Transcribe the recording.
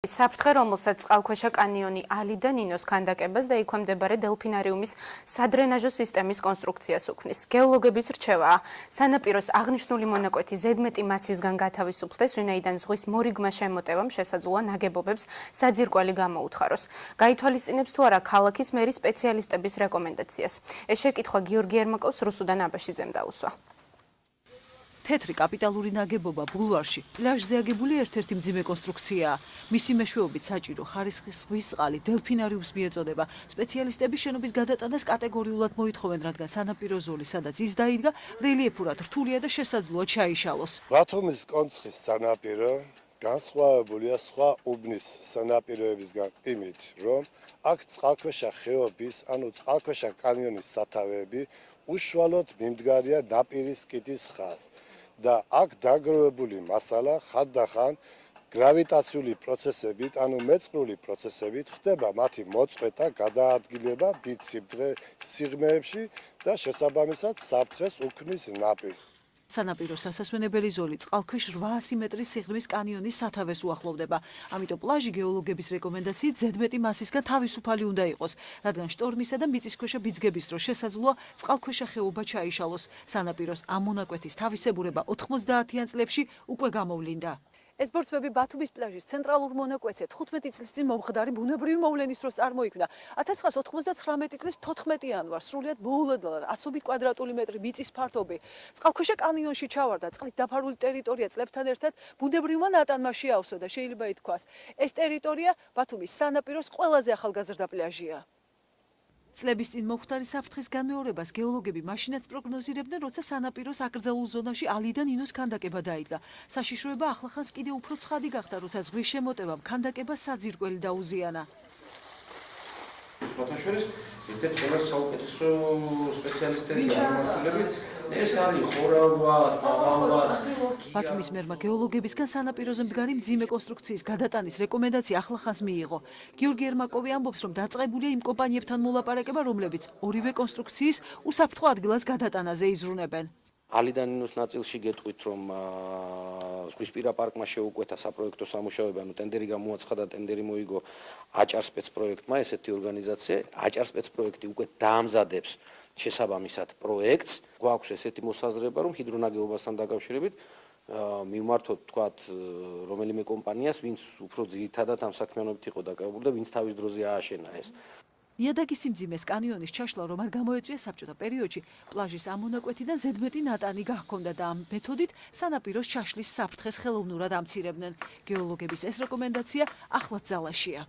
საფრთხე, რომელსაც წყალქვეშა კანიონი ალიდან ნინოს ქანდაკებას და იქვე მდებარე დელფინარიუმის სადრენაჟო სისტემის კონსტრუქციას უქმნის. გეოლოგების რჩევაა, სანაპიროს აღნიშნული მონაკვეთი ზედმეტი მასისგან გათავისუფლდეს, ვინაიდან ზღვის მორიგმა შემოტევამ შესაძლოა ნაგებობებს საძირკველი გამოუთხაროს. გაითვალისწინებს თუ არა ქალაქის მერის სპეციალისტების რეკომენდაციას. ეს შეკითხვა გიორგი ერმაკოვს რუსუდან აბაშიძემ დაუსვა. თეთრი კაპიტალური ნაგებობა ბულვარში პლაჟზე აგებული ერთ-ერთი მძიმე კონსტრუქციაა. მისი მეშვეობით საჭირო ხარისხის ზღვის წყალი დელფინარიუმს მიეწოდება. სპეციალისტები შენობის გადატანას კატეგორიულად მოითხოვენ, რადგან სანაპირო ზოლი, სადაც ის დაიდგა, რელიეფურად რთულია და შესაძლოა ჩაიშალოს. ბათუმის კონცხის სანაპირო განსხვავებულია სხვა უბნის სანაპიროებისგან იმით, რომ აქ წყალქვეშა ხეობის, ანუ წყალქვეშა კანიონის სათავეები უშუალოდ მიმდგარია ნაპირის კიდის ხაზს. და აქ დაგროვებული მასალა ხანდახან გრავიტაციული პროცესებით, ანუ მეწყრული პროცესებით ხდება მათი მოწყვეტა, გადაადგილება დიდ სიღრმეებში და შესაბამისად საფრთხეს უქმნის ნაპირს. სანაპიროს დასასვენებელი ზოლი წყალქვეშ 800 მეტრის სიღრმის კანიონის სათავეს უახლოვდება. ამიტომ პლაჟი გეოლოგების რეკომენდაციით ზედმეტი მასისგან თავისუფალი უნდა იყოს, რადგან შტორმისა და მიწისქვეშა ბიძგების დროს შესაძლოა წყალქვეშა ხეობა ჩაიშალოს. სანაპიროს ამ მონაკვეთის თავისებურება 90-იან წლებში უკვე გამოვლინდა. ეს ბორცვები ბათუმის პლაჟის ცენტრალურ მონაკვეთზე 15 წლის წინ მომხდარი ბუნებრივი მოვლენის დროს წარმოიქმნა. 1999 წლის 14 იანვარს სრულიად მოულოდნელად 100 კვადრატული მეტრი მიწის ფართობი წყალქვეშა კანიონში ჩავარდა. წყლით დაფარული ტერიტორია წლებთან ერთად ბუნებრივმა ნატანმა შეავსო და შეიძლება ითქვას, ეს ტერიტორია ბათუმის სანაპიროს ყველაზე ახალგაზრდა პლაჟია. წლების წინ მომხდარი საფრთხის განმეორებას გეოლოგები მაშინაც პროგნოზირებდნენ, როცა სანაპიროს აკრძალულ ზონაში ალიდან ნინოს ქანდაკება დაიდგა. საშიშროება ახლახანს კიდევ უფრო ცხადი გახდა, როცა ზღვის შემოტევამ ქანდაკებას საძირკველი დაუზიანა. სხვათა შორის ერთ-ერთი ყველაზე საუკეთესო სპეციალისტები გამართულებით ეს არის ხორავაც, პავალაც. ბათუმის მერმა გეოლოგებისგან სანაპიროზე მდგარი მძიმე კონსტრუქციის გადატანის რეკომენდაცია ახლახანს მიიღო. გიორგი ერმაკოვი ამბობს, რომ დაწყებულია იმ კომპანიებთან მოლაპარაკება, რომლებიც ორივე კონსტრუქციის უსაფრთხო ადგილას გადატანაზე იზრუნებენ. ალიდან ნინოს ნაწილში გეტყვით, რომ ზღვისპირა პარკმა შეუკვეთა საპროექტო სამუშაოები, ანუ ტენდერი გამოაცხადა, ტენდერი მოიგო აჭარსპეც პროექტმა, ესეთი ორგანიზაცია. აჭარსპეც პროექტი უკვე დაამზადებს შესაბამისად პროექტს. გვაქვს ესეთი მოსაზრება, რომ ჰიდრონაგებობასთან დაკავშირებით მივმართოთ თქვათ რომელიმე კომპანიას, ვინც უფრო ძირითადად ამ საქმიანობით იყო დაკავებული და ვინც თავის დროზე ააშენა ეს. ნიადაგის სიმძიმეს კანიონის ჩაშლა რომ არ გამოეწვია საბჭოთა პერიოდში, პლაჟის ამ მონაკვეთიდან ზედმეტი ნატანი გაჰქონდა და ამ მეთოდით სანაპიროს ჩაშლის საფრთხეს ხელოვნურად ამცირებდნენ. გეოლოგების ეს რეკომენდაცია ახლაც ძალაშია.